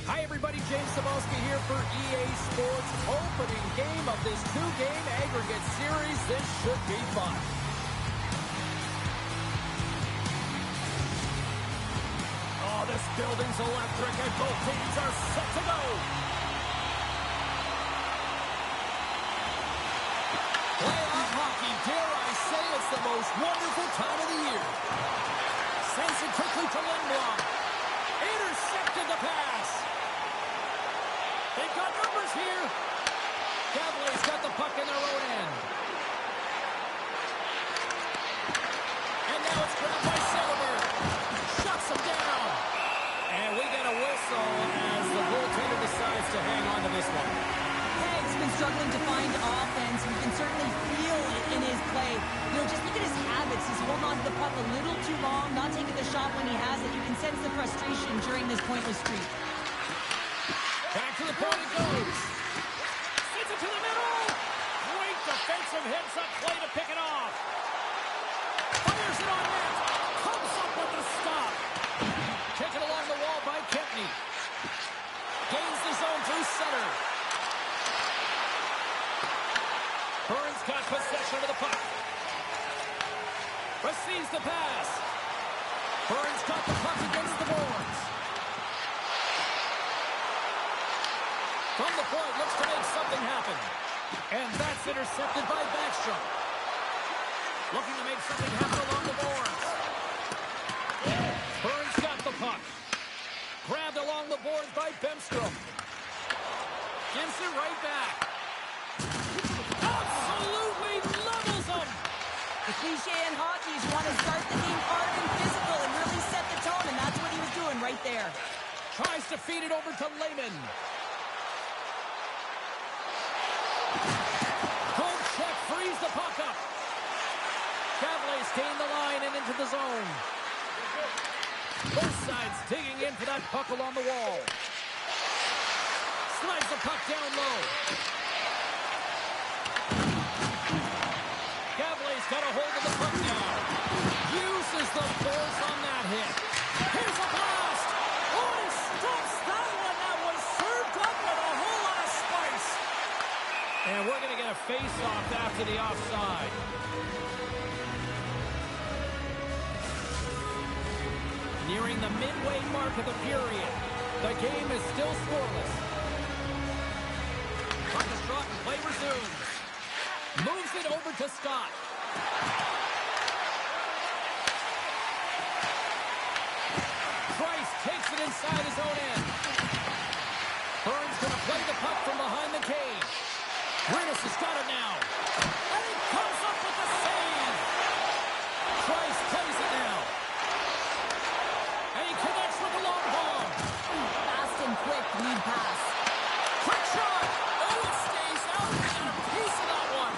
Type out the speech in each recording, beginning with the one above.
Hi, everybody. James Cebulski here for EA Sports. Opening game of this two-game aggregate series. This should be fun. Oh, this building's electric, and both teams are set to go. Playoff hockey, dare I say, it's the most wonderful time of the year. Sends it quickly to Lindblom. Intercepted the pass. They've got numbers here. Gävle's got the puck in their own end. And now it's grabbed by Silverberg. Shuts him down. And we get a whistle as the goaltender decides to hang on to this one. He's been struggling to find offense. You can certainly feel it in his play. You know, just look at his habits. He's holding on to the puck a little too long, not taking the shot when he has it. You can sense the frustration during this pointless streak. Back to the point it goes. Sends it to the middle. Great defensive heads-up play to pick it off. Fires it on net. Comes up with the stop. Taken along the wall by Kempney. Gains the zone through center. Bern's got possession of the puck. Receives the pass. Bern's got the puck against the boards. From the point, looks to make something happen. And that's intercepted by Backstrom. Looking to make something happen along the boards. Bern's got the puck. Grabbed along the boards by Bemstrom. Gives it right back. Absolutely levels them. The cliche in hockey is you want to start the game hard and physical and really set the tone, and that's what he was doing right there. Tries to feed it over to Lehman. Home check, frees the puck up. Gävle's gained the line and into the zone. Both sides digging in for that puck along the wall. Slides the puck down low. Gävle's got a hold of the puck now. Uses the force on that hit. Here's a blast. Oh, he stops that one. That was served up with a whole lot of spice. And we're going to get a face-off after the offside. Nearing the midway mark of the period. The game is still scoreless. Puck is dropped and play resumes. Moves it over to Scott. Price takes it inside his own end. Bern's going to play the puck from behind the cage. Brynäs has got it now. And he comes up with the save. Price plays it now. And he connects with the long ball. Fast and quick lead pass. Quick shot. Oh, it stays out. And a piece of that one.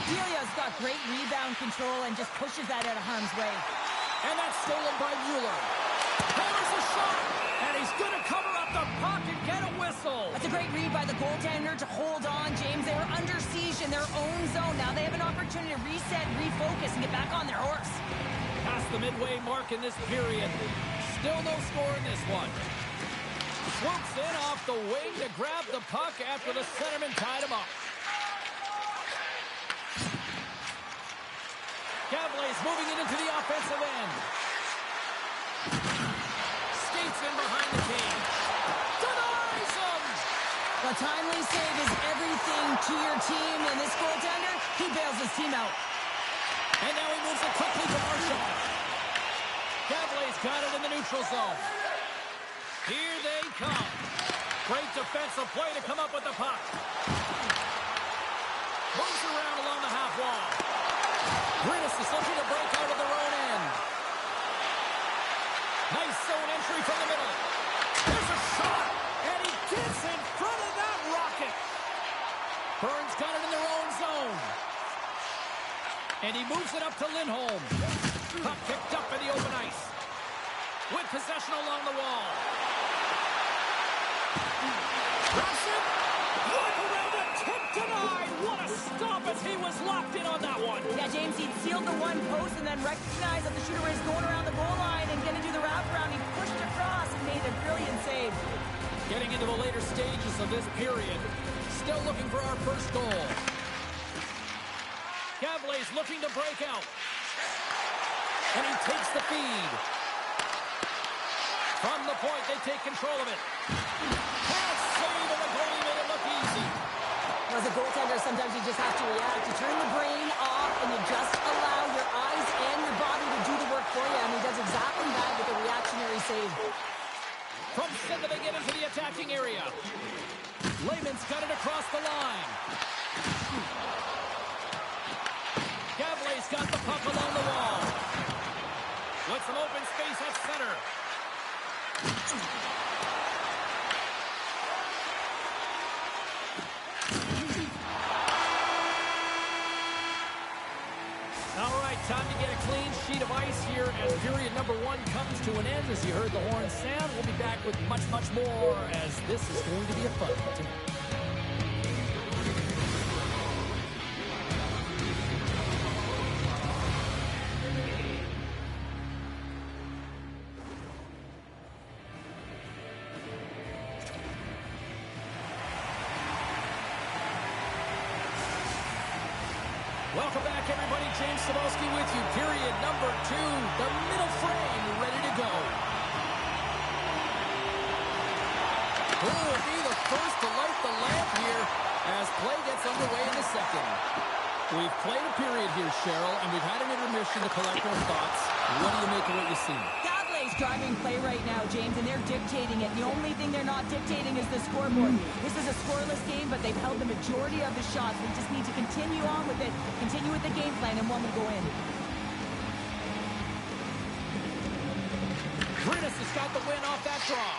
Delia's got great rebound control and just pushes that out of harm's way. And that's stolen by Mueller. There's a shot. And he's going to cover up the puck and get a whistle. That's a great read by the goaltender to hold on, James. They were under siege in their own zone. Now they have an opportunity to reset, refocus, and get back on their horse. Past the midway mark in this period. Still no score in this one. Swoops in off the wing to grab the puck after the centerman tied him up. Gävle's moving it into the offensive end. Skates in behind the cage. Denies him! A timely save is everything to your team, and this goaltender, he bails his team out. And now he moves it quickly to Marshall. Gävle's got it in the neutral zone. Here they come. Great defensive play to come up with the puck. Moves around along the half wall. Brynäs is looking to break out of their own end. Nice zone entry from the middle. There's a shot, and he gets in front of that rocket. Bern's got it in their own zone. And he moves it up to Lindholm. Puck picked up in the open ice. With possession along the wall. Drops it. Work around it. Tip denied. What a stop as he was locked in on that one. Yeah, James, he sealed the one post and then recognized that the shooter was going around the goal line and going to do the wraparound. He pushed across and made a brilliant save. Getting into the later stages of this period. Still looking for our first goal. Gävle's looking to break out. And he takes the feed. From the point, they take control of it. Can't save, and the goalie made it look easy. As a goaltender, sometimes you just have to react. You turn the brain off, and you just allow your eyes and your body to do the work for you. And he does exactly that with a reactionary save. From center, they get into the attacking area. Lehman's got it across the line. Gävle's got the puck along the wall. With some open space at center. All right, time to get a clean sheet of ice here as period number 1 comes to an end. As you heard the horn sound, we'll be back with much, much more as this is going to be a fun one. Welcome back, everybody. James Cebulski with you. Period number 2. The middle frame ready to go. Who will be the first to light the lamp here as play gets underway in the second? We've played a period here, Cheryl, and we've had an intermission to collect our thoughts. What do you make of what you see? Gävle's driving play right now, James, and they're dictating it. The only thing they're not dictating is the scoreboard. This is a scoreless game, but they've held the majority of the shots. We just need to continue on with it, continue with the game plan, and one will go in. Brynäs has got the win off that draw.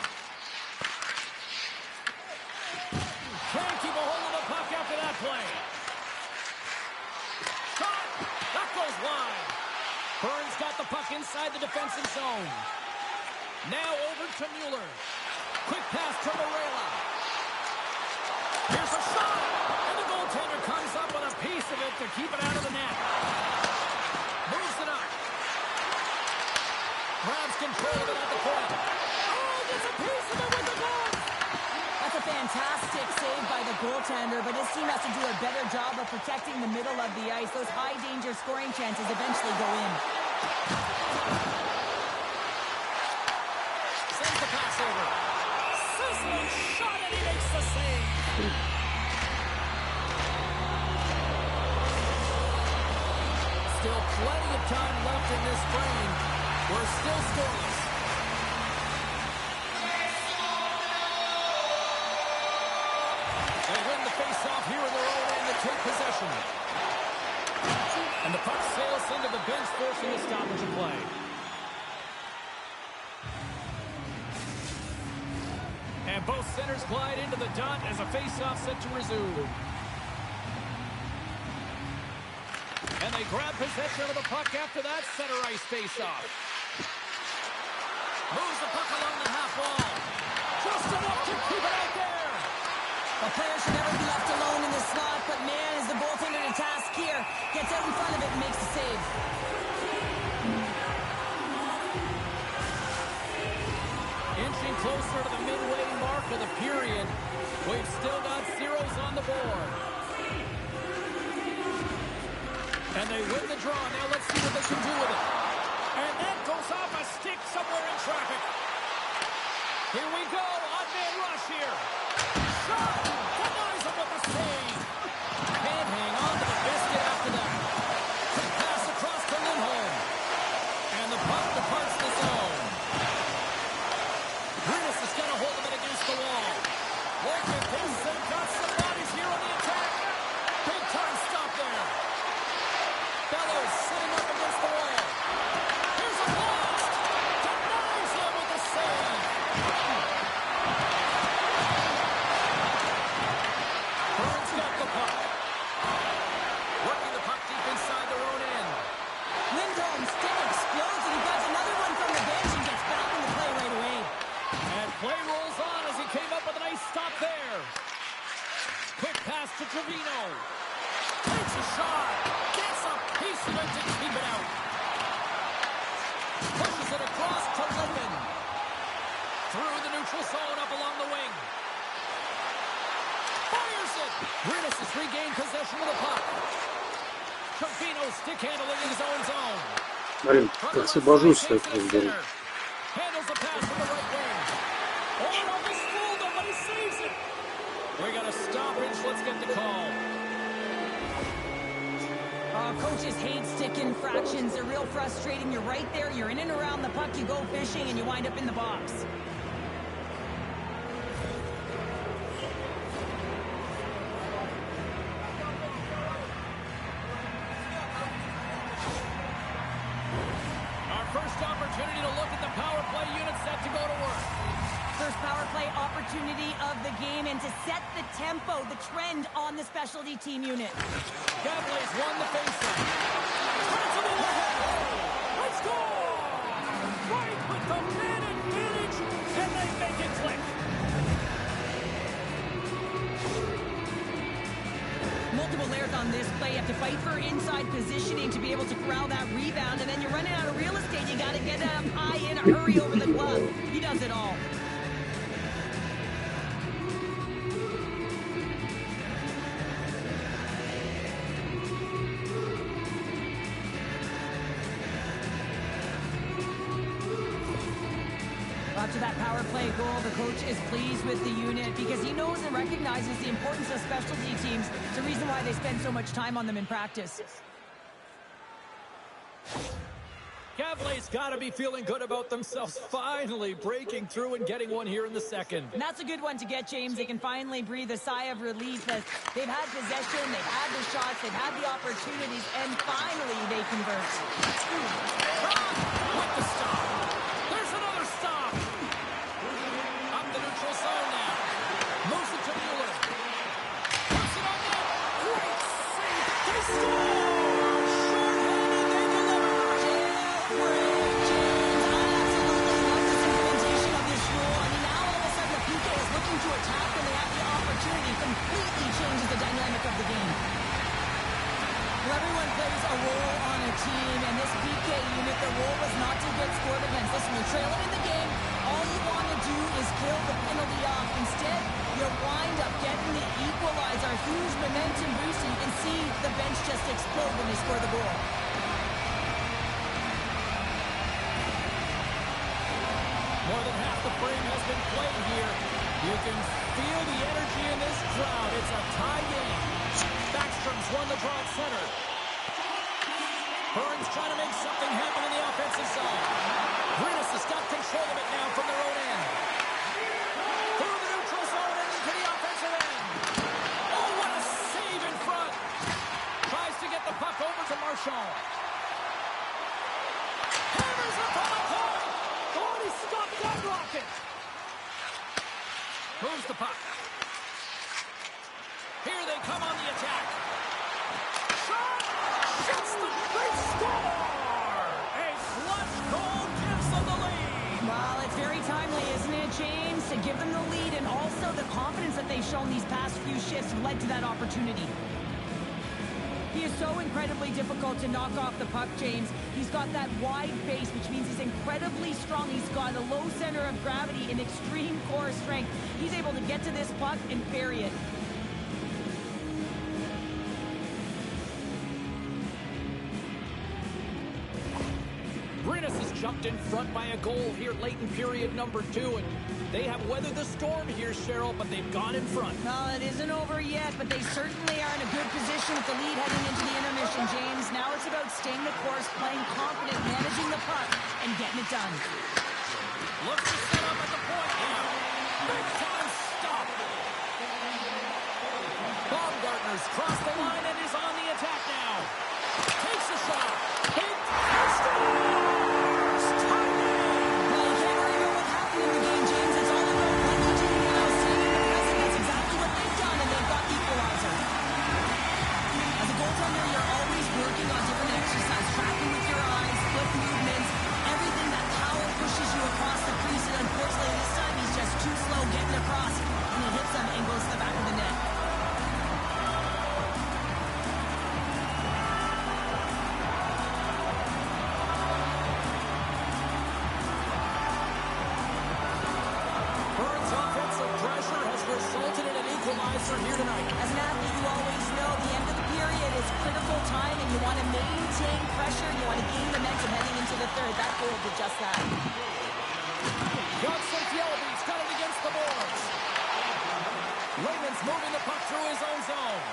Can't keep a hold of the puck after that play. Shot! That goes wide. Bern's got the puck inside the defensive zone. Now over to Mueller. Quick pass to Morella. Here's a shot! And the goaltender comes up with a piece of it to keep it out of the net. Moves it up. Grabs control of it at the point. Oh, gets a piece of it with the glove! That's a fantastic save by the goaltender, but his team has to do a better job of protecting the middle of the ice. Those high-danger scoring chances eventually go in. Sends the pass over. Sizzling shot, and he makes the save. Still plenty of time left in this frame. We're still scoreless. They win the face-off here in their own end to take possession. And the puck sails into the bench, forcing the stoppage of play. And both centers glide into the dot as a face-off set to resume. And they grab possession of the puck after that center ice face-off. Moves the puck along the half wall. Just enough to keep it out there. The player should never be left alone in the slot, but man, is the goaltender to task here. Gets out in front of it and makes the save. Inching closer to the midway mark of the period. We've still got zeros on the board. And they win the draw. Now let's see what they can do with it. And that goes off a stick somewhere in traffic. Here we go. Odd man rush here. Shot! Denies him with the save. Can't hang on to the biscuit after that. Quick pass across to Lindholm. And the puck departs the zone. Brynäs has got a hold of it against the wall. Look at this. They've got some bodies here on the attack. Big time stop there. Bellows sitting up against the wall. Here's a blast. Denies him with the save. Bern's got the puck. Working the puck deep inside their own end. Lindholm's stick explodes, and he grabs another one from the bench and gets back in the play right away. And play rolls on as he came up with a nice stop there. Quick pass to Trevino. Takes a shot. Gets a piece of it to keep it out. Pushes it across to Lippin. Through the neutral zone, up along the wing. Fires it! Brynäs has regained possession of the puck. Campino stick handling in his own zone. Блин, как соображусь, я просто говорю. Handles the pass from the right wing. Oh, it almost fooled him, but he saves it. We got a stoppage. Let's get the call. Coaches hate stick infractions. They're real frustrating. You're right there. You're in and around the puck. You go fishing, and you wind up in the box. Our first opportunity to look at the power play unit set to go to work. First power play opportunity of the game, and to set the tempo, the trend on the specialty team unit. Gävle's won the faceoff. Turns to the left. Let's go! Right with the man advantage, and they make it click. Multiple layers on this play. You have to fight for inside positioning to be able to corral that rebound, and then you're running out of real estate. You got to get him high in a hurry over the glove. He does it all. After that power play goal, the coach is pleased with the unit because he knows and recognizes the importance of specialty teams. It's the reason why they spend so much time on them in practice. Gävle's got to be feeling good about themselves, finally breaking through and getting one here in the second. And that's a good one to get, James. They can finally breathe a sigh of relief as they've had possession, they've had the shots, they've had the opportunities, and finally they convert. With the stop. There's another stop. Up the neutral zone now. Moves it to Mueller. Puts it on net. Great save. They score. To attack when they have the opportunity completely changes the dynamic of the game. Well, everyone plays a role on a team, and this PK unit, their role was not to get scored against. Listen, you're trailing in the game. All you want to do is kill the penalty off. Instead, you wind up getting the equalizer. Huge momentum boost, and you can see the bench just explode when they score the goal. More than half the frame has been played here. You can feel the energy in this crowd. It's a tie game. Backstrom's won the draw at center. Bern's trying to make something happen in the offensive zone. Brynäs has got control of it now from their own end. Through the neutral zone and into the offensive end. Oh, what a save in front. Tries to get the puck over to Marchand. Hammers up on the point. Oh, he stopped that rocket. Moves the puck. Here they come on the attack. Shot! Shoots the big score! A clutch goal gives them the lead. Well, it's very timely, isn't it, James? To give them the lead, and also the confidence that they've shown these past few shifts led to that opportunity. He is so incredibly difficult to knock off the puck, James. He's got that wide base, which means he's incredibly strong. He's got a low center of gravity and extreme core strength. He's able to get to this puck and bury it. Brynäs has jumped in front by a goal here late in period number 2, and they have weathered the storm here, Cheryl, but they've gone in front. Well, it isn't over yet, but they certainly are in a good position with the lead heading into the intermission, James. Now it's about staying the course, playing confident, managing the puck, and getting it done. Looks to set up at the point now. Big time stop. Baumgartner's crossed the line and is on the attack now. Takes a shot. Hit. Scores! equalizer here tonight. As an athlete, you always know the end of the period is critical time, and you want to maintain pressure. You want to gain momentum heading into the third. That goal did just that. Johnson Fjellby's got it against the boards. Raymond's moving the puck through his own zone.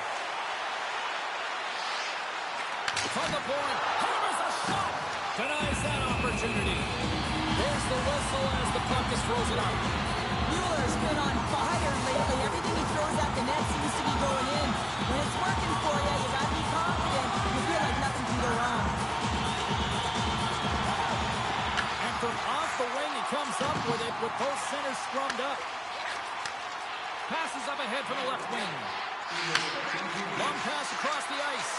From the point, hammers a shot. Denies that opportunity. There's the whistle as the puck is frozen up. Mueller's been on fire lately. Everything he throws at the net seems to be going in. When it's working for you, you got to be confident. You feel like nothing can go wrong. And from off the wing, he comes up with it with both centers scrummed up. Passes up ahead from the left wing. Long pass across the ice.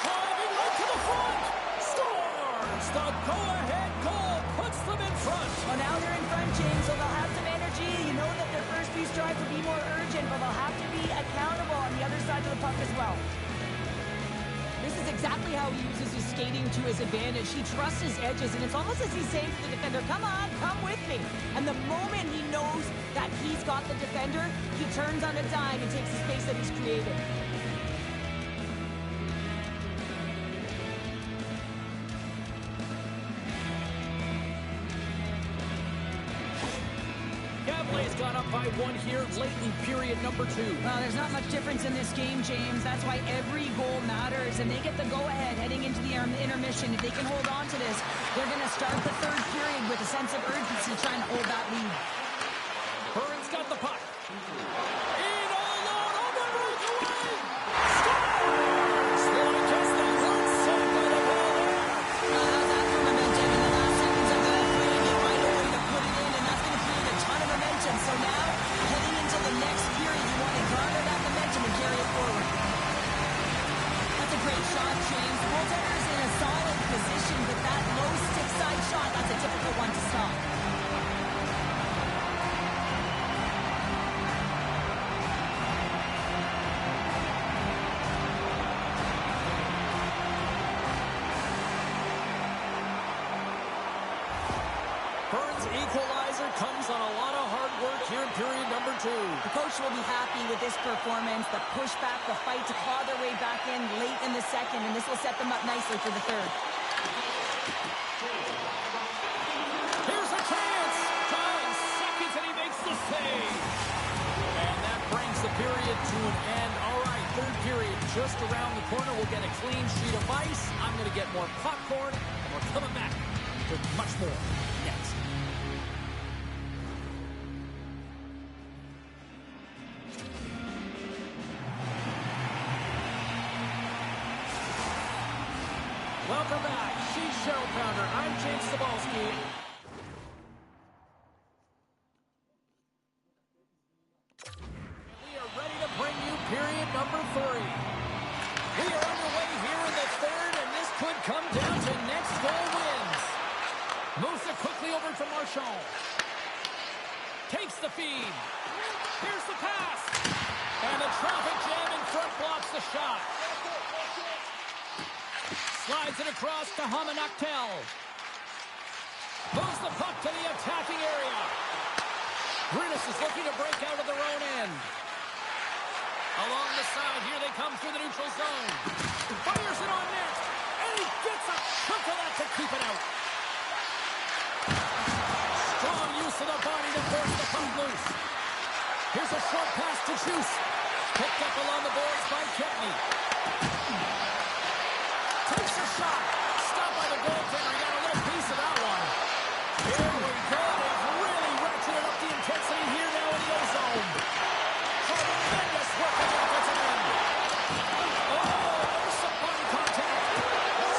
Driving right to the front. Scores! The go-ahead goal puts them in front. Well, now they're in front, James, so they'll have some energy. You know that their first few strides will be more urgent, but they'll have to be accountable on the other side of the puck as well. This is exactly how he uses his skating to his advantage. He trusts his edges, and it's almost as he's saying to the defender, come on, come with me. And the moment he knows that he's got the defender, he turns on a dime and takes the space that he's created. Gävle's gone up by one here late in period number 2. Well, there's not much difference in this game, James. That's why every goal matters, and they get the go-ahead heading into the intermission. If they can hold on to this, they're going to start the third period with a sense of urgency trying to hold that lead. Bern's got the puck. In alone, on the breakaway! Scores! Well, I guess they weren't saved by the ball there. How's that for momentum? In the last seconds of that frame, you find a way to put it in, and that's going to create a ton of momentum. So now, heading into the next period, you want to garner that momentum and carry it forward. That's a great shot, James. The goaltender's in a solid position, but that low stick-side shot, that's a difficult one to stop. Bern's equalizer comes on a lot of hard work here in period number 2. The coach will be happy with this performance, the pushback, the fight to claw their way back in late in the second, and this will set them up nicely for the third. Here's a chance! 5 seconds and he makes the save! And that brings the period to an end. All right, third period just around the corner. We'll get a clean sheet of ice. I'm going to get more popcorn, and we're coming back to much more next. Welcome back. She's Cheryl Pounder. I'm James Cebulski. We are ready to bring you period number 3. We are underway here in the third, and this could come down to next goal wins. Moves it quickly over to Marchand. Takes the feed. Here's the pass. And the traffic jam in front blocks the shot. Slides it across to Hamanaktel. Moves the puck to the attacking area. Brynäs is looking to break out of their own end. Along the side, here they come through the neutral zone. Fires it on net. And he gets a chunk of that to keep it out. Strong use of the body to force the puck loose. Here's a short pass to Juice. Picked up along the boards by Kempney. Takes a shot. Stopped by the goaltender. He got a little piece of that one. Here we go. They've really ratcheted up the intensity here now in the O-zone. Tremendous work on the offensive end. Oh, there's some body contact.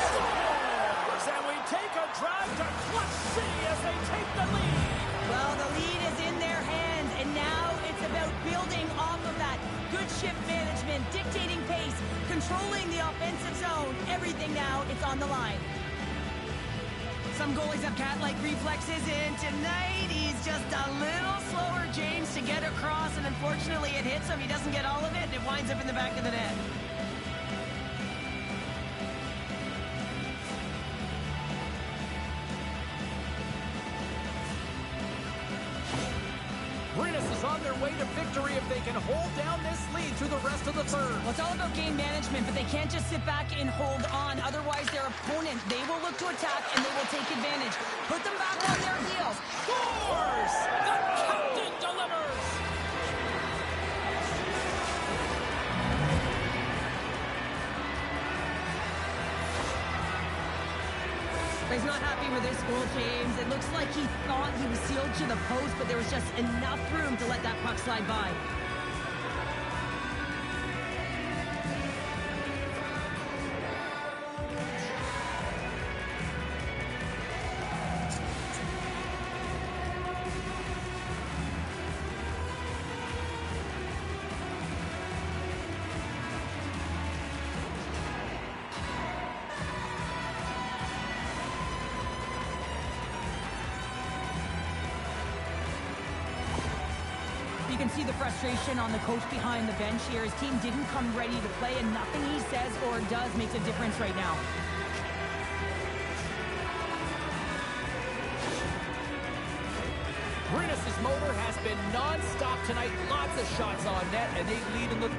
Scores! And we take a drive to Clutch City as they take the lead. Well, the lead is in their hands, and now it's about building off of that. Good shift management, dictating pace, controlling the offensive zone. Everything now, it's on the line. Some goalies have cat-like reflexes, and tonight he's just a little slower, James, to get across, and unfortunately it hits him. He doesn't get all of it, and it winds up in the back of the net. Brynäs is on on their way to victory if they can hold down this lead through the rest of the third. Well, it's all about game management, but they can't just sit back and hold on. Otherwise, their opponent, they will look to attack and they will take advantage. Put them back on their heels. Scores! The captain delivers! He's not happy with this goal, James. It looks like he thought he was sealed to the post, but there was just enough room to let that puck slide by. You can see the frustration on the coach behind the bench here. His team didn't come ready to play, and nothing he says or does makes a difference right now. Brynäs' motor has been non-stop tonight. Lots of shots on net, and they lead in the...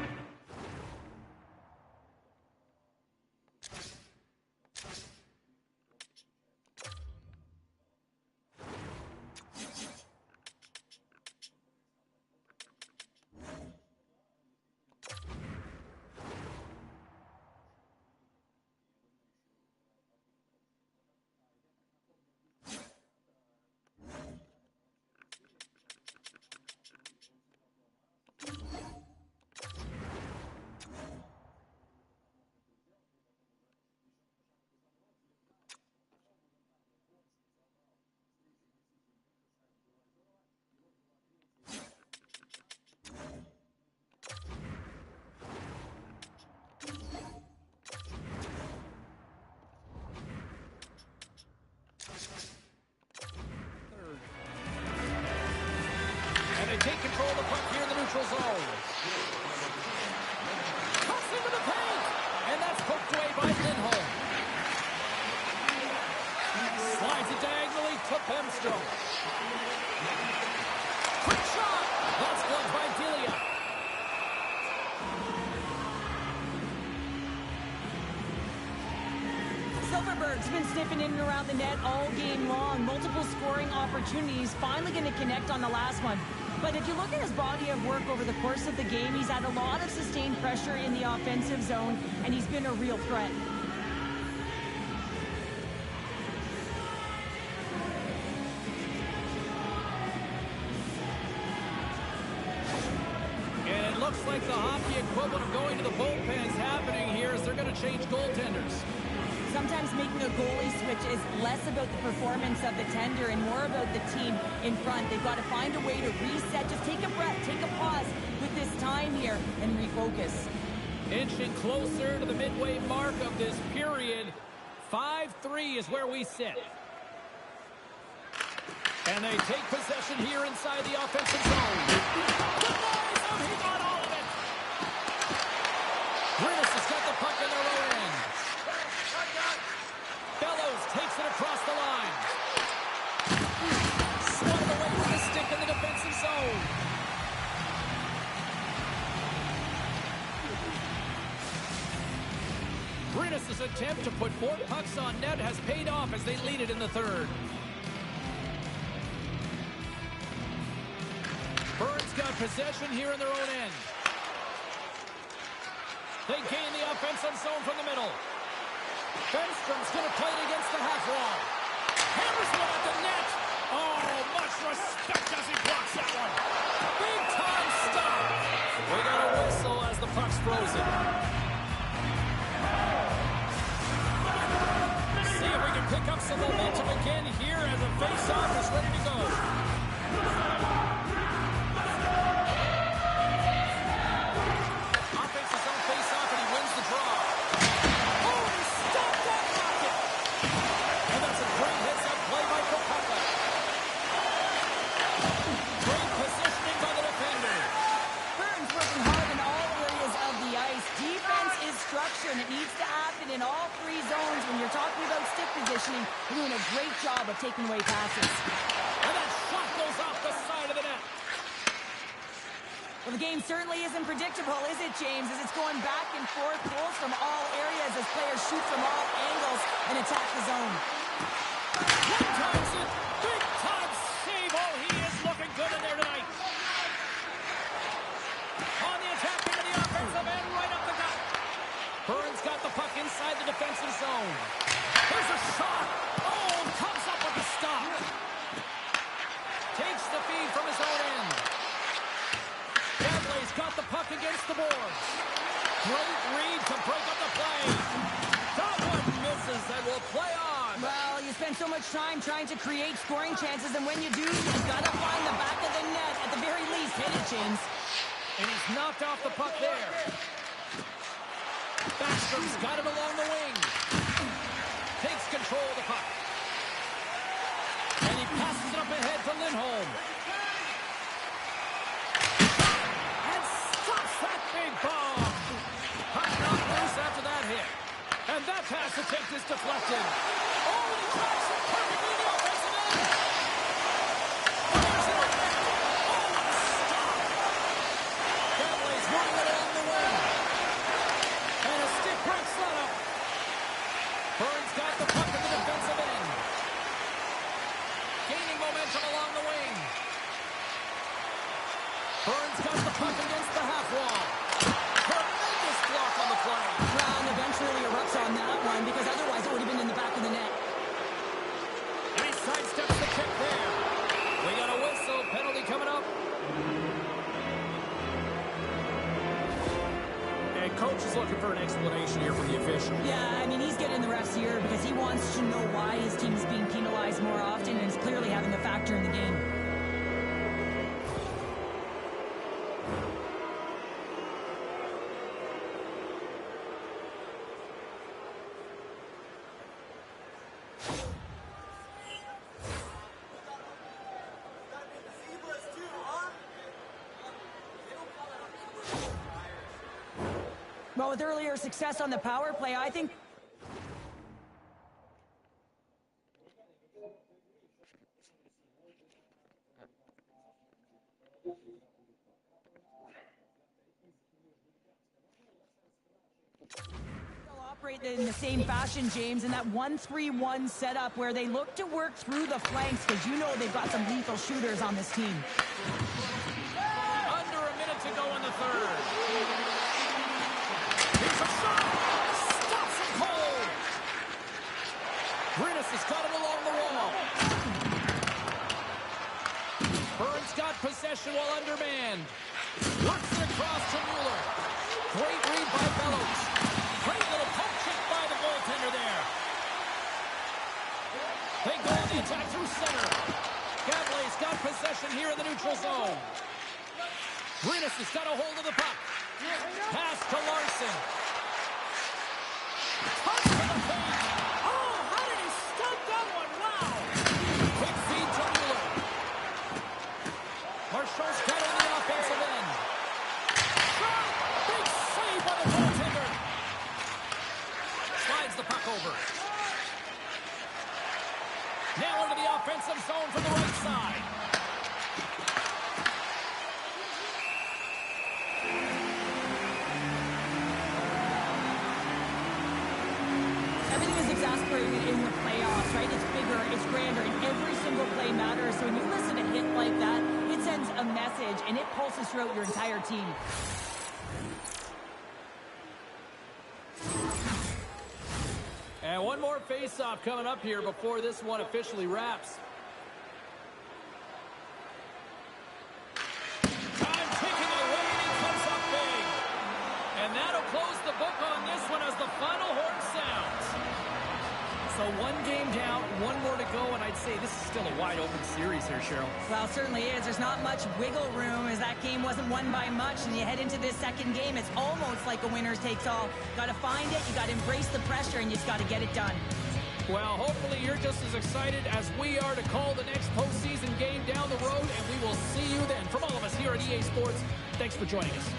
Take control of the puck here in the neutral zone. Cuts into the paint. And that's poked away by Lindholm. Slides it diagonally to Bemstrom. Quick shot. That's blocked by Delia. Silverberg's been sniffing in and around the net all game long. Multiple scoring opportunities. Finally going to connect on the last one. But if you look at his body of work over the course of the game, he's had a lot of sustained pressure in the offensive zone, and he's been a real threat. And it looks like the hockey equivalent of going to the bullpen is happening here as they're going to change goaltenders. Sometimes making a goalie switch is less about the performance of the tender and more about the team in front. They've got to find a way to reset. Just take a breath, take a pause with this time here and refocus. Inching closer to the midway mark of this period. 5-3 is where we sit. And they take possession here inside the offensive zone. The boys out, he got all of it. Brynäs has got the puck in their own end. Bellows takes it across the line. Swatted away with the stick in the defensive zone. Brynäs' attempt to put more pucks on net has paid off as they lead it in the third. Bern's got possession here in their own end. They gain the offensive zone from the middle. Bemstrom's going to play it against the half wall. Hammers one at the net. Oh, much respect as he blocks that one. Big time stop. We got a whistle as the puck's frozen. See if we can pick up some momentum again here as the face-off is ready to go. Offense is on face-off and he wins the draw. And it needs to happen in all three zones. When you're talking about stick positioning, you're doing a great job of taking away passes. And that shot goes off the side of the net. Well, the game certainly isn't predictable, is it, James? As it's going back and forth, goals from all areas as players shoot from all angles and attack the zone. One times it, big time save. Oh, he is looking good in there tonight. On the attack into the offensive end, right up the gut. Bern's got the puck inside the defensive zone. There's a shot. Oh, comes up with the stop. Takes the feed from his own end. Gävle's got the puck against the boards. Great read to break up the play. That one misses and will play on. Well, you spend so much time trying to create scoring chances, and when you do, you've got to find the back of the net. At the very least, hit it, James. And he's knocked off the puck there. Backstrom's got it along the wing. Takes control of the puck. And he passes it up ahead to Lindholm. And stops that big bomb. Puck knocked loose after that hit. And that pass attempt is deflected. Oh, he tracks it perfectly in the offensive end. There's it on net. Oh, what a stop. Gävle's moving it along the wing. And a stick break setup. Bern's got the puck in the defensive end. Gaining momentum along the wing. Bern's got the puck against the half wall. Tremendous block on the play. Brown eventually erupts on that one because otherwise it would have been in the back of the net. And he sidesteps the kick there. We got a whistle. Penalty coming up. And coach is looking for an explanation here from the official. Yeah, I mean, he's getting the refs here because he wants to know why his team is being penalized more often, and it's clearly having a factor in the game. Well, with earlier success on the power play, I think they'll operate in the same fashion, James, in that 1-3-1 setup where they look to work through the flanks because you know they've got some lethal shooters on this team. Under a minute to go in the third. Here's a shot. Stops him cold. Brynäs has got it along the wall. Bern's got possession while undermanned. Works it across to Mueller. Great read by Bellows. Great little pump check by the goaltender there. They go on the attack through center. Gävle's got possession here in the neutral zone. Brynäs has got a hold of the puck. Pass to Larson. Touch to the face. Oh, how did he stop that one? Wow. Quick feed to Mueller. Marchand's got on the offensive end. Shot. Big save by the goaltender. Slides the puck over. Now into the offensive zone from the right side. Everything is exasperated in the playoffs, right? It's bigger, it's grander, and every single play matters. So when you listen to a hit like that, it sends a message, and it pulses throughout your entire team. And one more face-off coming up here before this one officially wraps. Time ticking away, and he comes up big. And that'll close the book on this one as the final horn sounds. So one game down, one more to go, and I'd say this is still a wide-open series here, Cheryl. Well, it certainly is. There's not much wiggle room as that game wasn't won by much, and you head into this second game, it's almost like a winner's takes all. Got to find it, you got to embrace the pressure, and you just got to get it done. Well, hopefully you're just as excited as we are to call the next postseason game down the road, and we will see you then. From all of us here at EA Sports, thanks for joining us.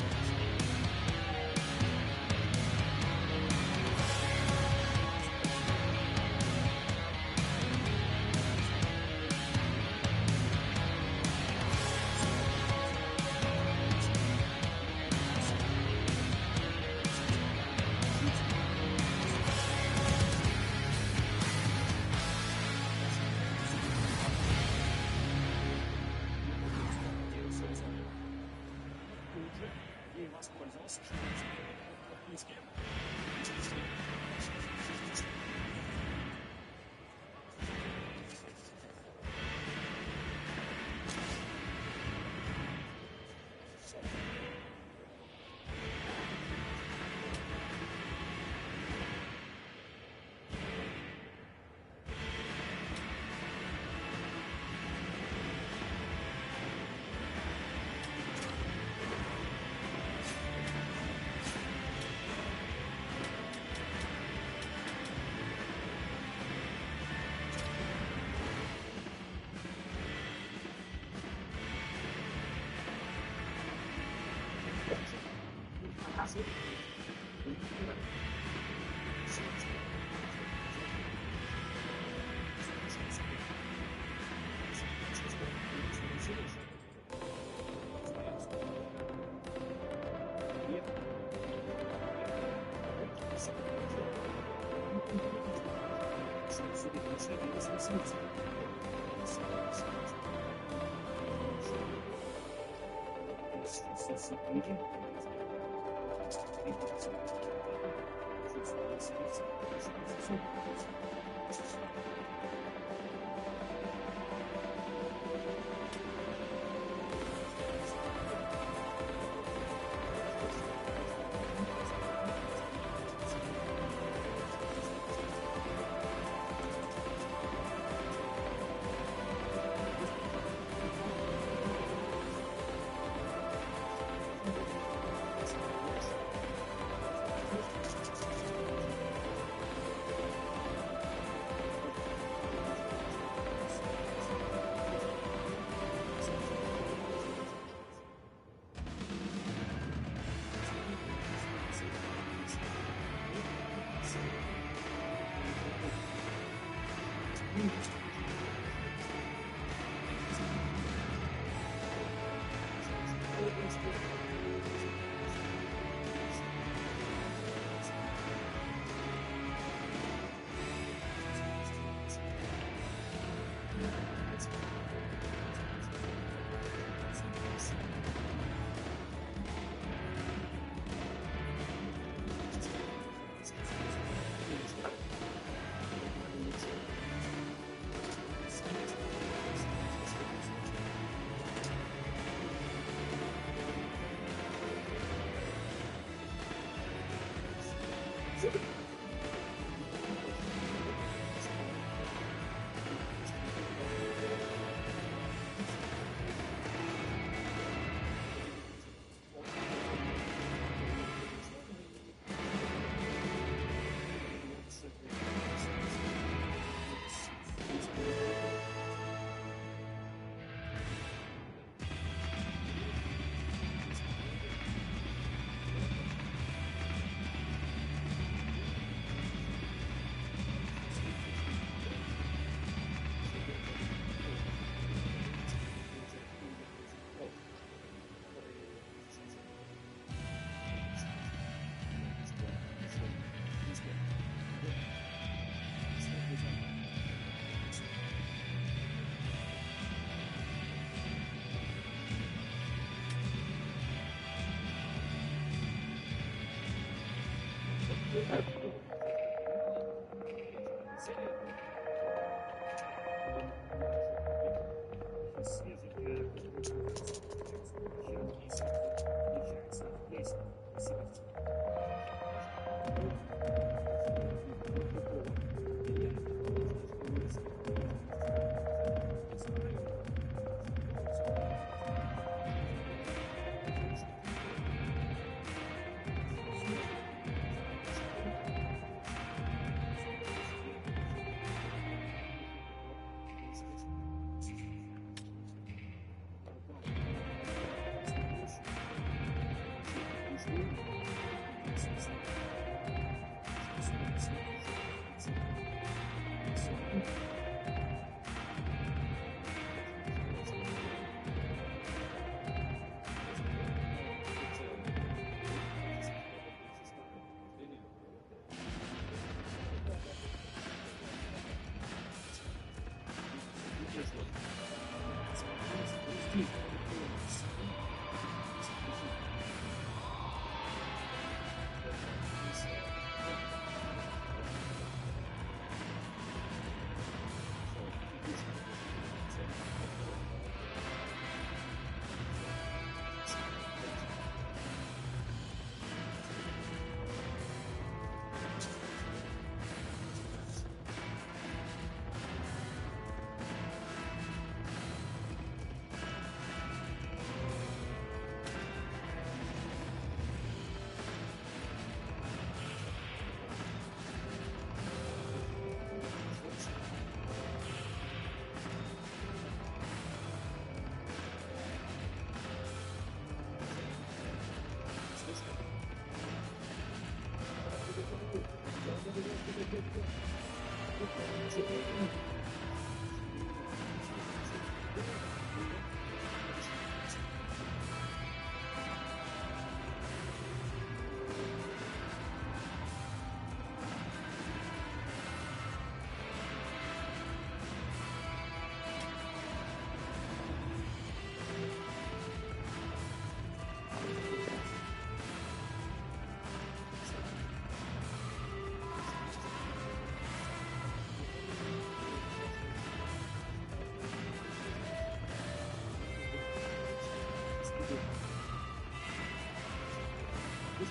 К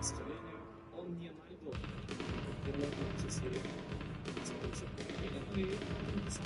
сожалению, он не найдет вернувшийся серии. Ну и сам